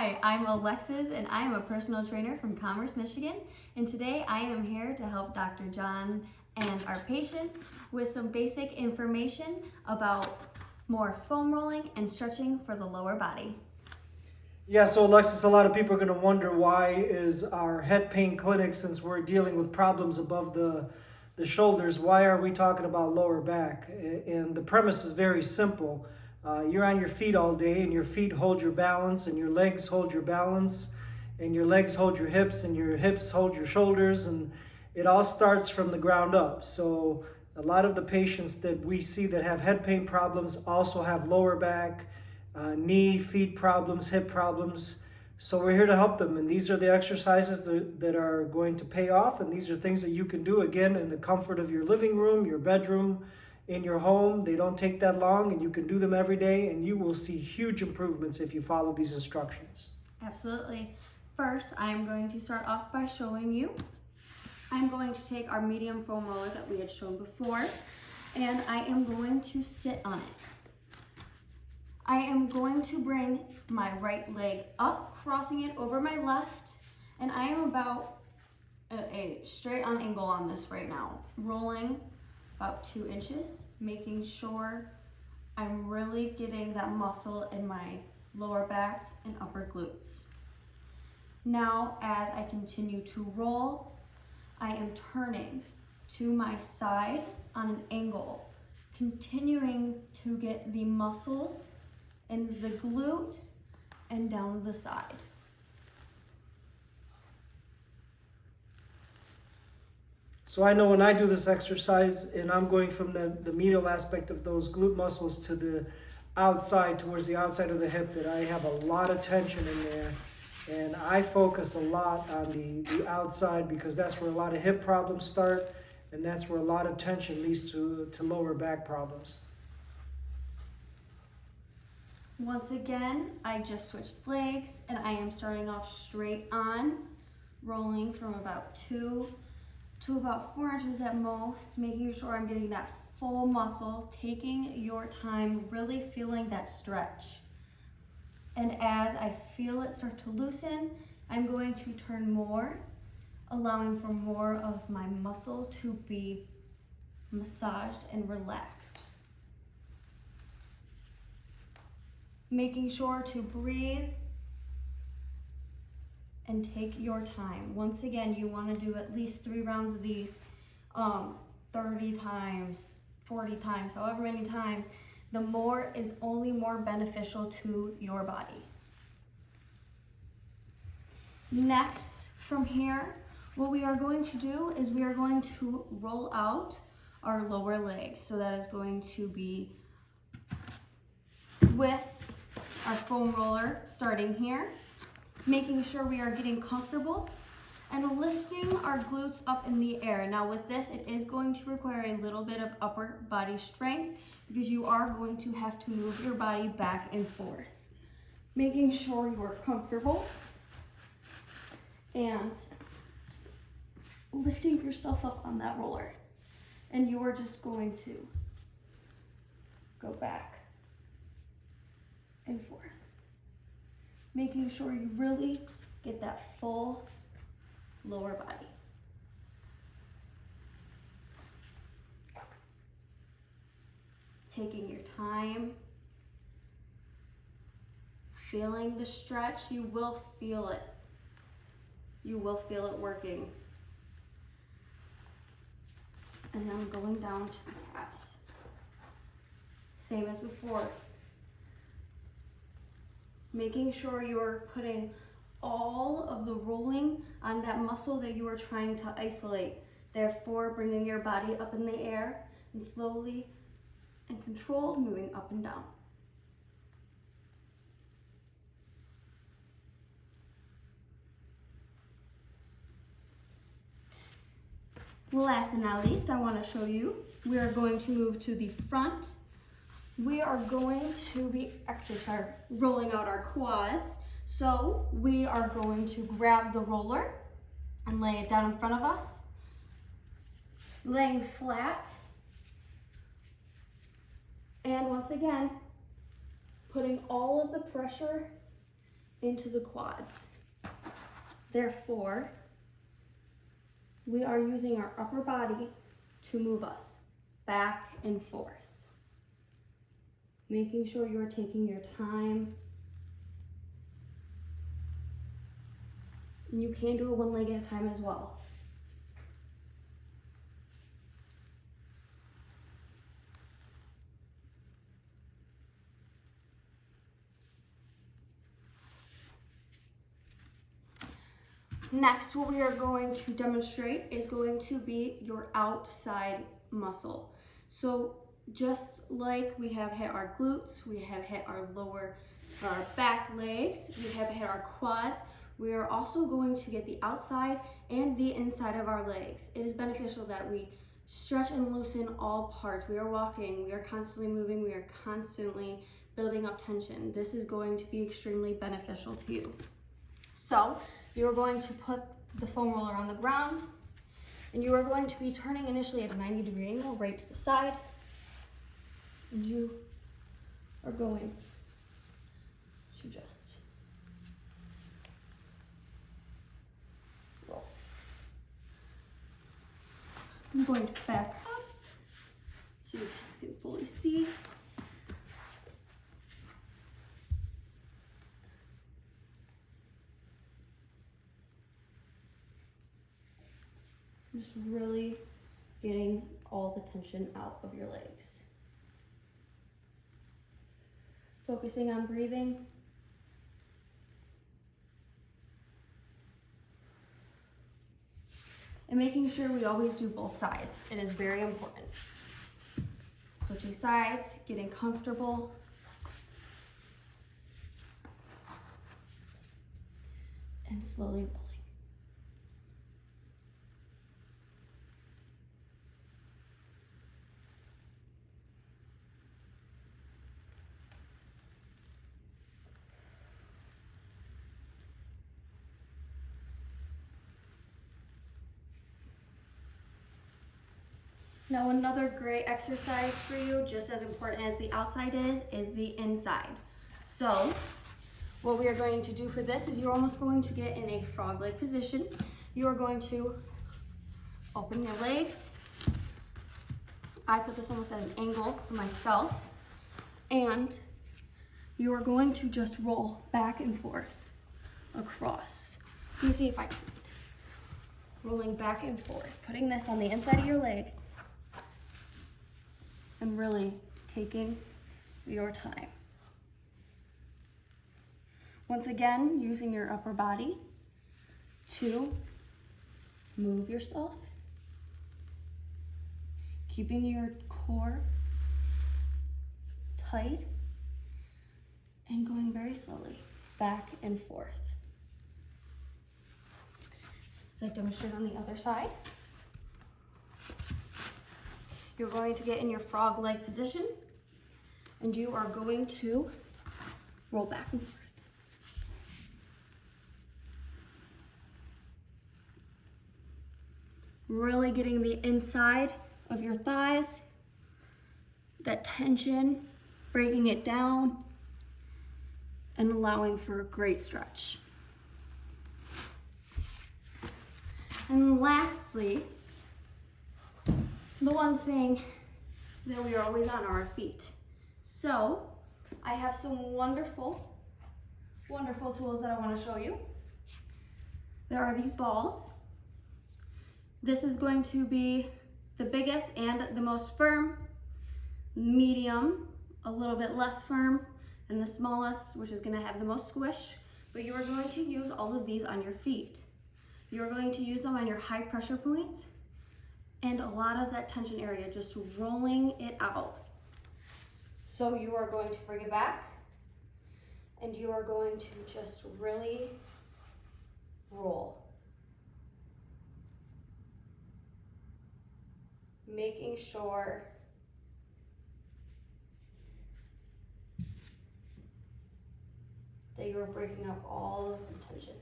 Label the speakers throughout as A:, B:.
A: Hi, I'm Alexis and I am a personal trainer from Commerce, Michigan. And today I am here to help Dr. John and our patients with some basic information about more foam rolling and stretching for the lower body.
B: Yeah, so Alexis, a lot of people are going to wonder why is our head pain clinic, since we're dealing with problems above the shoulders, why are we talking about lower back? And the premise is very simple. You're on your feet all day, and your feet hold your balance, and your legs hold your balance, and your legs hold your hips, and your hips hold your shoulders, and it all starts from the ground up. So a lot of the patients that we see that have head pain problems also have lower back, knee, feet problems, hip problems. So we're here to help them, and these are the exercises that are going to pay off, and these are things that you can do, again, in the comfort of your living room, your bedroom, in your home. They don't take that long, and you can do them every day, and you will see huge improvements if you follow these instructions.
A: Absolutely. First, I'm going to start off by showing you. I'm going to take our medium foam roller that we had shown before, and I am going to sit on it. I am going to bring my right leg up, crossing it over my left, and I am about at a straight on angle on this right now, rolling about 2 inches, making sure I'm really getting that muscle in my lower back and upper glutes. Now, as I continue to roll, I am turning to my side on an angle, continuing to get the muscles in the glute and down the side.
B: So I know when I do this exercise and I'm going from the medial aspect of those glute muscles to the outside, towards the outside of the hip, that I have a lot of tension in there. And I focus a lot on the outside, because that's where a lot of hip problems start, and that's where a lot of tension leads to lower back problems.
A: Once again, I just switched legs and I am starting off straight on, rolling from about 2 to about 4 inches at most, making sure I'm getting that full muscle, taking your time, really feeling that stretch. And as I feel it start to loosen, I'm going to turn more, allowing for more of my muscle to be massaged and relaxed. Making sure to breathe and take your time. Once again, you want to do at least 3 rounds of these 30 times, 40 times, however many times. The more is only more beneficial to your body. Next, from here, what we are going to do is we are going to roll out our lower legs. So that is going to be with our foam roller starting here, making sure we are getting comfortable and lifting our glutes up in the air. Now with this, it is going to require a little bit of upper body strength, because you are going to have to move your body back and forth. Making sure you are comfortable and lifting yourself up on that roller. And you are just going to go back and forth. Making sure you really get that full lower body. Taking your time, feeling the stretch. You will feel it. You will feel it working. And then going down to the calves. Same as before. Making sure you're putting all of the rolling on that muscle that you are trying to isolate. Therefore, bringing your body up in the air and slowly and controlled moving up and down. Last but not least, I want to show you, we are going to move to the front. We are going to be rolling out our quads. So we are going to grab the roller and lay it down in front of us, laying flat. And once again, putting all of the pressure into the quads. Therefore, we are using our upper body to move us back and forth. Making sure you are taking your time. And you can do it one leg at a time as well. Next, what we are going to demonstrate is going to be your outside muscle. So just like we have hit our glutes, we have hit our back legs, we have hit our quads, we are also going to get the outside and the inside of our legs. It is beneficial that we stretch and loosen all parts. We are walking, we are constantly moving, we are constantly building up tension. This is going to be extremely beneficial to you. So you're going to put the foam roller on the ground, and you are going to be turning initially at a 90-degree angle right to the side, and you are going to just roll. I'm going to back up so you guys can fully see. Just really getting all the tension out of your legs. Focusing on breathing. And making sure we always do both sides. It is very important. Switching sides, getting comfortable. And slowly rolling. Now another great exercise for you, just as important as the outside is the inside. So what we are going to do for this is you're almost going to get in a frog leg position. You are going to open your legs. I put this almost at an angle for myself. And you are going to just roll back and forth across. Let me see if I can. Rolling back and forth, putting this on the inside of your leg. And really taking your time. Once again, using your upper body to move yourself, keeping your core tight, and going very slowly back and forth. As I demonstrate on the other side. You're going to get in your frog leg position, and you are going to roll back and forth. Really getting the inside of your thighs, that tension, breaking it down, and allowing for a great stretch. And lastly, the one thing that we are always on are our feet. So I have some wonderful, wonderful tools that I want to show you. There are these balls. This is going to be the biggest and the most firm, medium, a little bit less firm, and the smallest, which is going to have the most squish. But you are going to use all of these on your feet. You're going to use them on your high pressure points and a lot of that tension area, just rolling it out. So you are going to bring it back, and you are going to just really roll. Making sure that you are breaking up all of the tension.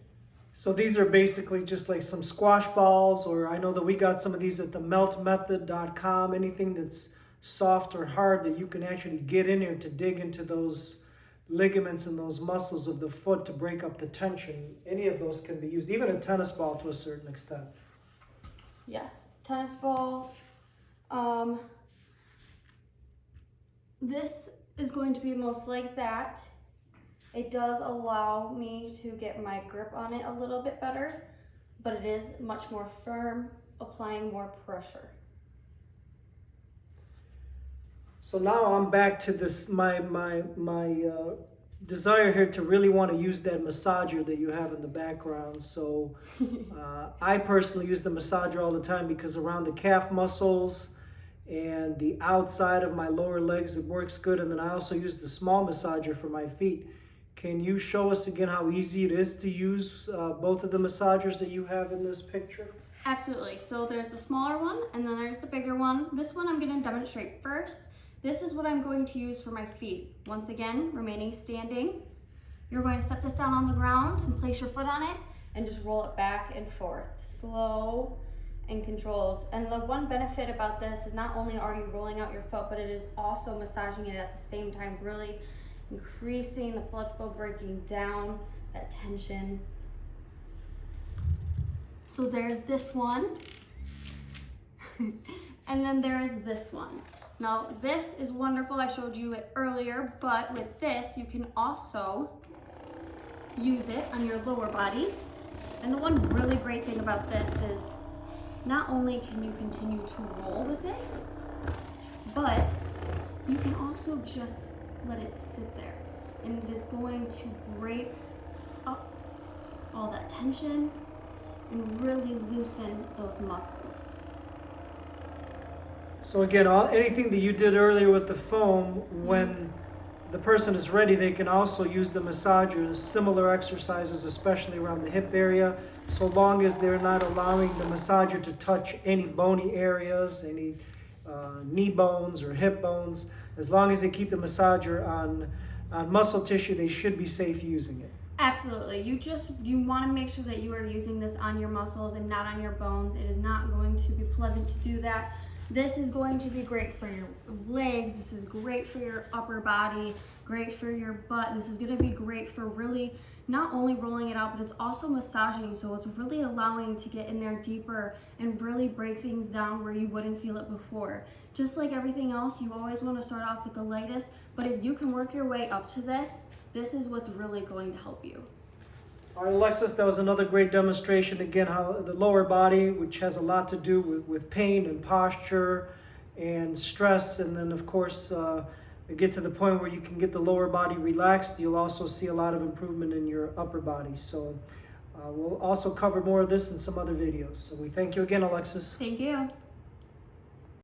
B: So these are basically just like some squash balls, or I know that we got some of these at the meltmethod.com, anything that's soft or hard that you can actually get in there to dig into those ligaments in those muscles of the foot to break up the tension. Any of those can be used, even a tennis ball to a certain extent.
A: Yes, tennis ball. This is going to be most like that. It does allow me to get my grip on it a little bit better, but it is much more firm, applying more pressure.
B: So now I'm back to this, my desire here to really want to use that massager that you have in the background. So I personally use the massager all the time because around the calf muscles and the outside of my lower legs, it works good. And then I also use the small massager for my feet. Can you show us again how easy it is to use both of the massagers that you have in this picture?
A: Absolutely. So there's the smaller one and then there's the bigger one. This one I'm going to demonstrate first. This is what I'm going to use for my feet. Once again, remaining standing. You're going to set this down on the ground and place your foot on it and just roll it back and forth. Slow and controlled. And the one benefit about this is not only are you rolling out your foot, but it is also massaging it at the same time, really increasing the blood flow, breaking down that tension. So there's this one. And then there is this one. Now this is wonderful, I showed you it earlier, but with this you can also use it on your lower body. And the one really great thing about this is not only can you continue to roll with it, but you can also just let it sit there. And it is going to break up all that tension and really loosen those muscles.
B: So again, anything that you did earlier with the foam, when the person is ready, they can also use the massagers, similar exercises, especially around the hip area, so long as they're not allowing the massager to touch any bony areas, any knee bones or hip bones. As long as they keep the massager on muscle tissue, they should be safe using it.
A: Absolutely. You want to make sure that you are using this on your muscles and not on your bones. It is not going to be pleasant to do that. This is going to be great for your legs. This is great for your upper body, great for your butt. This is going to be great for really not only rolling it out, but it's also massaging. So it's really allowing to get in there deeper and really break things down where you wouldn't feel it before. Just like everything else, you always want to start off with the lightest, but if you can work your way up to this, this is what's really going to help you.
B: All right, Alexis, that was another great demonstration. Again, how the lower body, which has a lot to do with pain and posture and stress, and then of course, get to the point where you can get the lower body relaxed. You'll also see a lot of improvement in your upper body. So we'll also cover more of this in some other videos. So we thank you again, Alexis.
A: Thank you.